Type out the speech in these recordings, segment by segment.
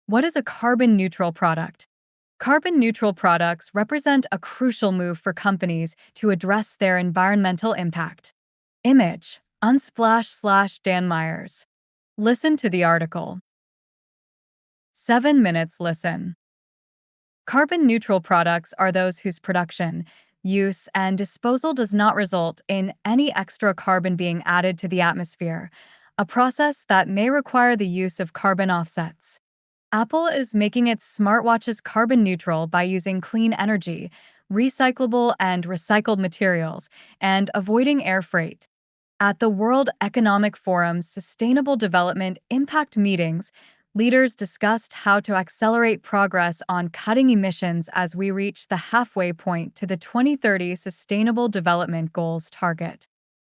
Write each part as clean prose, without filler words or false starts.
What is a carbon neutral product? Carbon neutral products represent a crucial move for companies to address their environmental impact. Image Unsplash/Dan Myers. Listen to the article. 7 minutes listen. Carbon neutral products are those whose production, use, and disposal does not result in any extra carbon being added to the atmosphere, a process that may require the use of carbon offsets. Apple is making its smartwatches carbon neutral by using clean energy, recyclable and recycled materials, and avoiding air freight. At the World Economic Forum's Sustainable Development Impact meetings, leaders discussed how to accelerate progress on cutting emissions as we reach the halfway point to the 2030 Sustainable Development Goals target.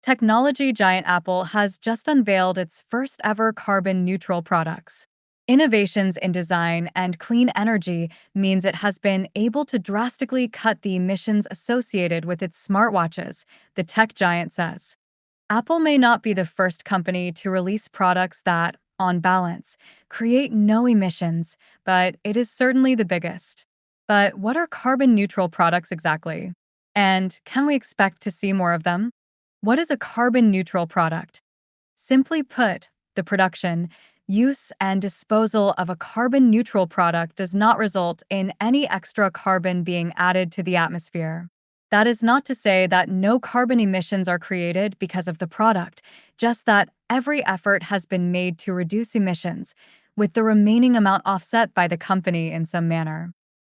Technology giant Apple has just unveiled its first ever carbon neutral products. Innovations in design and clean energy means it has been able to drastically cut the emissions associated with its smartwatches, the tech giant says. Apple may not be the first company to release products that, on balance, create no emissions, but it is certainly the biggest. But what are carbon neutral products exactly? And can we expect to see more of them? What is a carbon neutral product? Simply put, the production, use, and disposal of a carbon neutral product does not result in any extra carbon being added to the atmosphere. That is not to say that no carbon emissions are created because of the product, just that every effort has been made to reduce emissions, with the remaining amount offset by the company in some manner.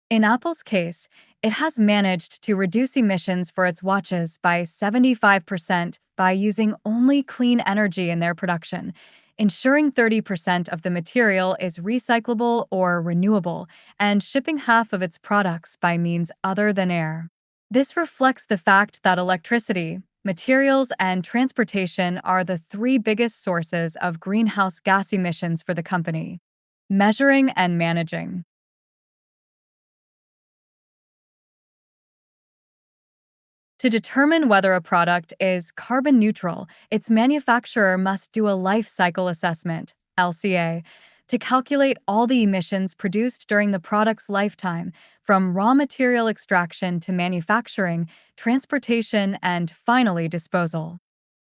In Apple's case, it has managed to reduce emissions for its watches by 75% by using only clean energy in their production, ensuring 30% of the material is recyclable or renewable, and shipping half of its products by means other than air. This reflects the fact that electricity, materials, and transportation are the three biggest sources of greenhouse gas emissions for the company. Measuring and managing. To determine whether a product is carbon neutral, its manufacturer must do a life cycle assessment, LCA, to calculate all the emissions produced during the product's lifetime, from raw material extraction to manufacturing, transportation, and finally disposal.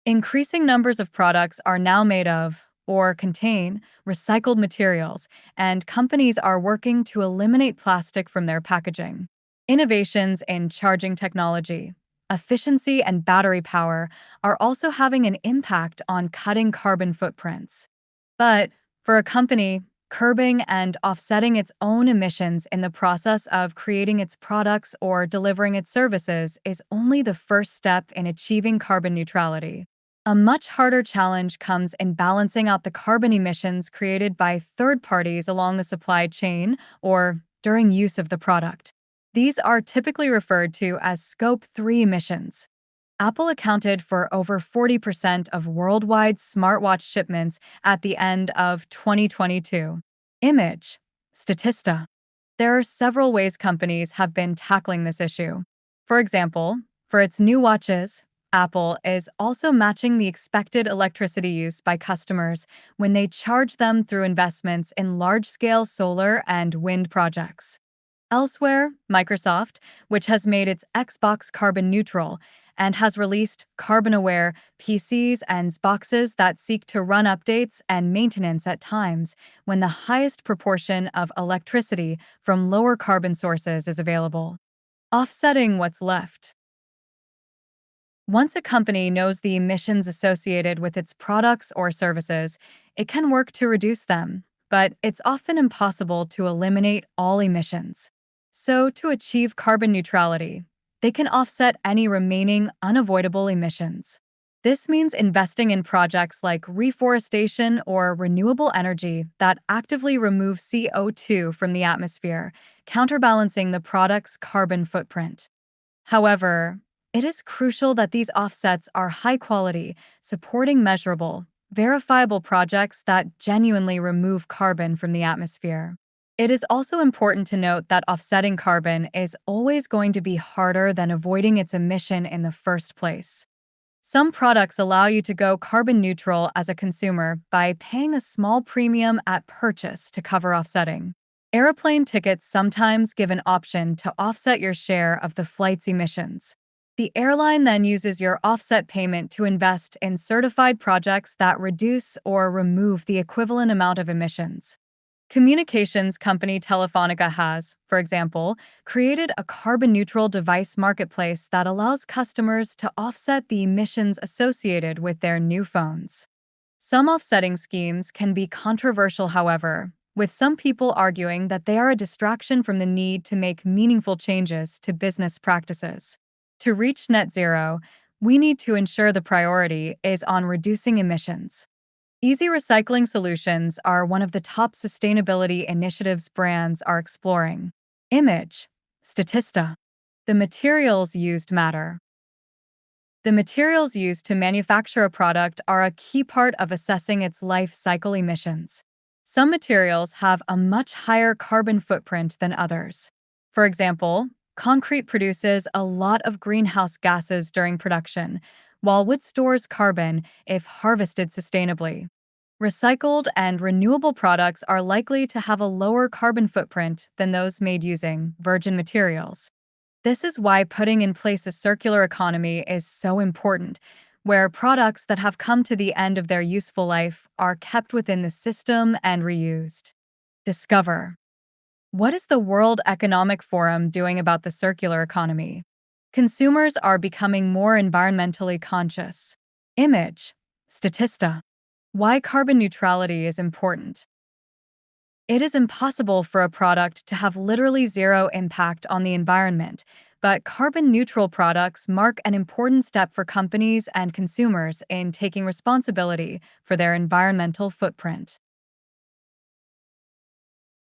Increasing numbers of products are now made of, or contain, recycled materials, and companies are working to eliminate plastic from their packaging. Innovations in charging technology, efficiency, and battery power are also having an impact on cutting carbon footprints. But for a company, curbing and offsetting its own emissions in the process of creating its products or delivering its services is only the first step in achieving carbon neutrality. A much harder challenge comes in balancing out the carbon emissions created by third parties along the supply chain or during use of the product. These are typically referred to as Scope 3 emissions. Apple accounted for over 40% of worldwide smartwatch shipments at the end of 2022. Image Statista. There are several ways companies have been tackling this issue. For example, for its new watches, Apple is also matching the expected electricity use by customers when they charge them through investments in large-scale solar and wind projects. Elsewhere, Microsoft, which has made its Xbox carbon neutral and has released carbon-aware PCs and Xboxes that seek to run updates and maintenance at times when the highest proportion of electricity from lower carbon sources is available. Offsetting what's left. Once a company knows the emissions associated with its products or services, it can work to reduce them, but it's often impossible to eliminate all emissions. So, to achieve carbon neutrality, they can offset any remaining unavoidable emissions. This means investing in projects like reforestation or renewable energy that actively remove CO2 from the atmosphere, counterbalancing the product's carbon footprint. However, it is crucial that these offsets are high quality, supporting measurable, verifiable projects that genuinely remove carbon from the atmosphere. It is also important to note that offsetting carbon is always going to be harder than avoiding its emission in the first place. Some products allow you to go carbon neutral as a consumer by paying a small premium at purchase to cover offsetting. Airplane tickets sometimes give an option to offset your share of the flight's emissions. The airline then uses your offset payment to invest in certified projects that reduce or remove the equivalent amount of emissions. Communications company Telefonica has, for example, created a carbon neutral device marketplace that allows customers to offset the emissions associated with their new phones. Some offsetting schemes can be controversial, however, with some people arguing that they are a distraction from the need to make meaningful changes to business practices. To reach net zero, we need to ensure the priority is on reducing emissions. Easy recycling solutions are one of the top sustainability initiatives brands are exploring. Image. Statista. The materials used matter. The materials used to manufacture a product are a key part of assessing its life cycle emissions. Some materials have a much higher carbon footprint than others. For example, concrete produces a lot of greenhouse gases during production, while wood stores carbon if harvested sustainably. Recycled and renewable products are likely to have a lower carbon footprint than those made using virgin materials. This is why putting in place a circular economy is so important, where products that have come to the end of their useful life are kept within the system and reused. Discover. What is the World Economic Forum doing about the circular economy? Consumers are becoming more environmentally conscious. Image. Statista. Why carbon neutrality is important. It is impossible for a product to have literally zero impact on the environment, but carbon neutral products mark an important step for companies and consumers in taking responsibility for their environmental footprint.